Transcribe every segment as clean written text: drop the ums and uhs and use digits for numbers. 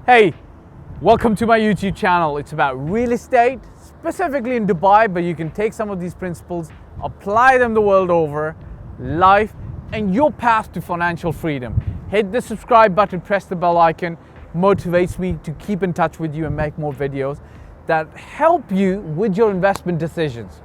Hey, welcome to my YouTube channel. It's about real estate, specifically in Dubai, but you can take some of these principles, apply them the world over, life, and your path to financial freedom. Hit the subscribe button, press the bell icon, motivates me to keep in touch with you and make more videos that help you with your investment decisions.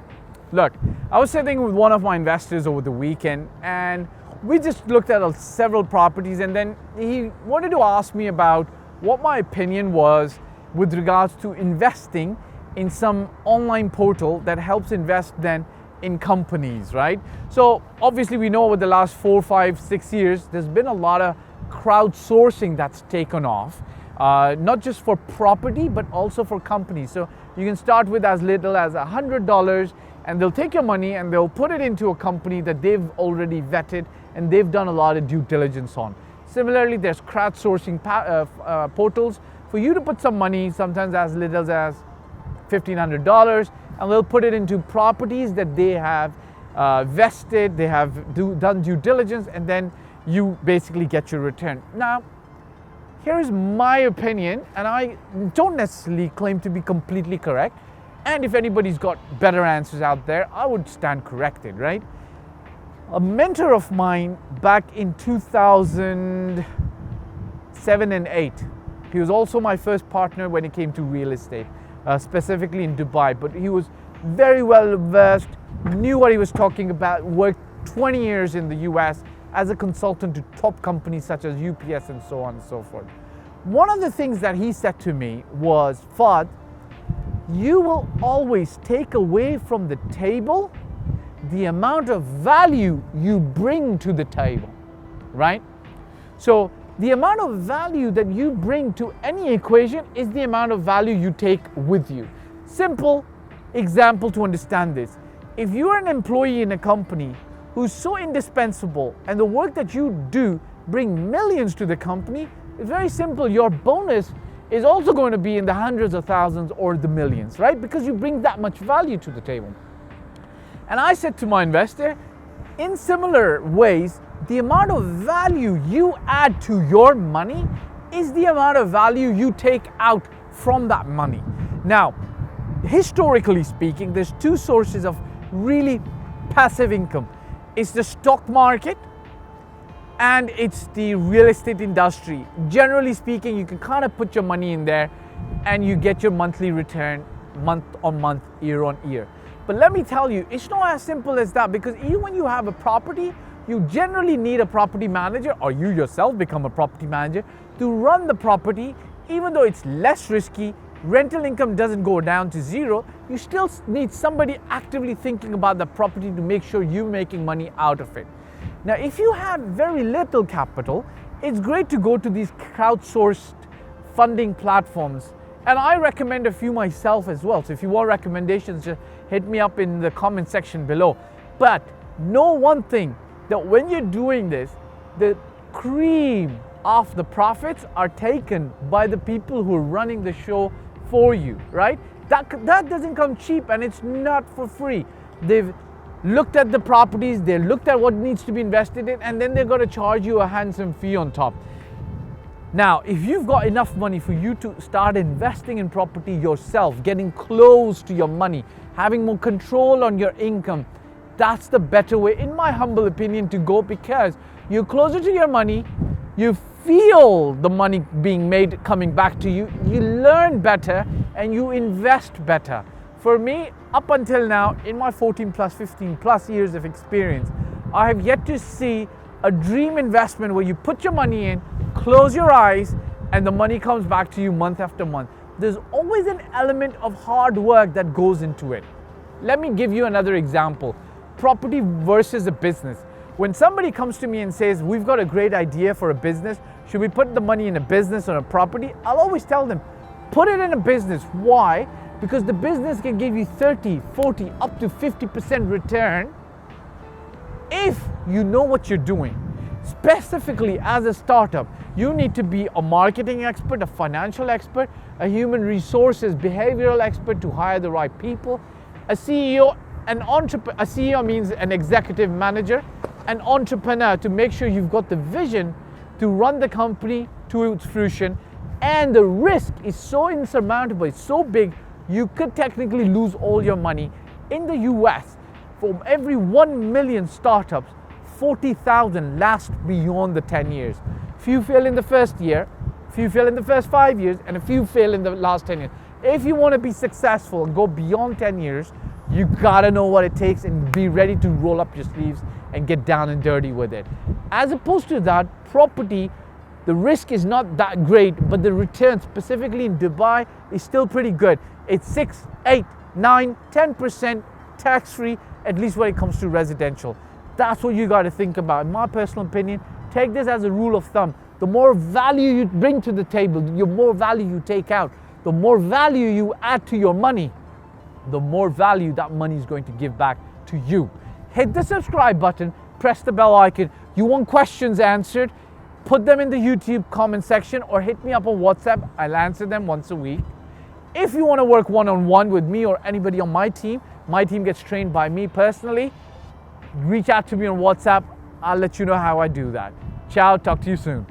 Look, I was sitting with one of my investors over the weekend and we just looked at several properties, and then he wanted to ask me about what my opinion was with regards to investing in some online portal that helps invest then in companies, right? So obviously we know over the last 4, 5, 6 years, there's been a lot of crowdsourcing that's taken off, not just for property, but also for companies. So you can start with as little as $100 and they'll take your money and they'll put it into a company that they've already vetted and they've done a lot of due diligence on. Similarly, there's crowdsourcing portals for you to put some money, sometimes as little as $1,500, and they'll put it into properties that they have vested, they have done due diligence, and then you basically get your return. Now, here's my opinion, and I don't necessarily claim to be completely correct, and if anybody's got better answers out there, I would stand corrected, right? A mentor of mine back in 2007 and 8, he was also my first partner when it came to real estate, specifically in Dubai, but he was very well versed, knew what he was talking about, worked 20 years in the US as a consultant to top companies such as UPS and so on and so forth. One of the things that he said to me was, Fahd, you will always take away from the table the amount of value you bring to the table, right? So the amount of value that you bring to any equation is the amount of value you take with you. Simple example to understand this. If you're an employee in a company who's so indispensable and the work that you do bring millions to the company, it's very simple. Your bonus is also going to be in the hundreds of thousands or the millions, right? Because you bring that much value to the table. And I said to my investor, in similar ways, the amount of value you add to your money is the amount of value you take out from that money. Now, historically speaking, there's two sources of really passive income. It's the stock market and it's the real estate industry. Generally speaking, you can kind of put your money in there and you get your monthly return month on month, year on year. But let me tell you, it's not as simple as that, because even when you have a property, you generally need a property manager, or you yourself become a property manager to run the property. Even though it's less risky, rental income doesn't go down to zero, you still need somebody actively thinking about the property to make sure you're making money out of it. Now, if you have very little capital, it's great to go to these crowdsourced funding platforms. And I recommend a few myself as well. So if you want recommendations, just hit me up in the comment section below. But know one thing, that when you're doing this, the cream of the profits are taken by the people who are running the show for you, right? That doesn't come cheap, and it's not for free. They've looked at the properties, they looked at what needs to be invested in, and then they're going to charge you a handsome fee on top. Now, if you've got enough money for you to start investing in property yourself, getting close to your money, having more control on your income, that's the better way, in my humble opinion, to go, because you're closer to your money, you feel the money being made coming back to you, you learn better, and you invest better. For me, up until now, in my 14 plus, 15 plus years of experience, I have yet to see a dream investment where you put your money in, close your eyes, and the money comes back to you month after month. There's always an element of hard work that goes into it. Let me give you another example. Property versus a business. When somebody comes to me and says, we've got a great idea for a business, should we put the money in a business or a property? I'll always tell them, put it in a business. Why? Because the business can give you 30, 40, up to 50% return if you know what you're doing. Specifically as a startup, you need to be a marketing expert, a financial expert, a human resources, behavioral expert to hire the right people, a CEO, an entrepreneur. A CEO means an executive manager, an entrepreneur to make sure you've got the vision to run the company to its fruition, And the risk is so insurmountable, it's so big, you could technically lose all your money. In the US, from every 1 million startups, 40,000 last beyond the 10 years. Few fail in the first year, few fail in the first 5 years, and a few fail in the last 10 years. If you want to be successful and go beyond 10 years, you gotta know what it takes and be ready to roll up your sleeves and get down and dirty with it. As opposed to that, property, the risk is not that great, but the return, specifically in Dubai, is still pretty good. It's 6, 8, 9, 10% tax-free, at least when it comes to residential. That's what you got to think about. In my personal opinion, take this as a rule of thumb. The more value you bring to the table, the more value you take out. The more value you add to your money, the more value that money is going to give back to you. Hit the subscribe button, press the bell icon. You want questions answered? Put them in the YouTube comment section or hit me up on WhatsApp. I'll answer them once a week. If you want to work one-on-one with me or anybody on my team gets trained by me personally, reach out to me on WhatsApp. I'll let you know how I do that. Ciao, talk to you soon.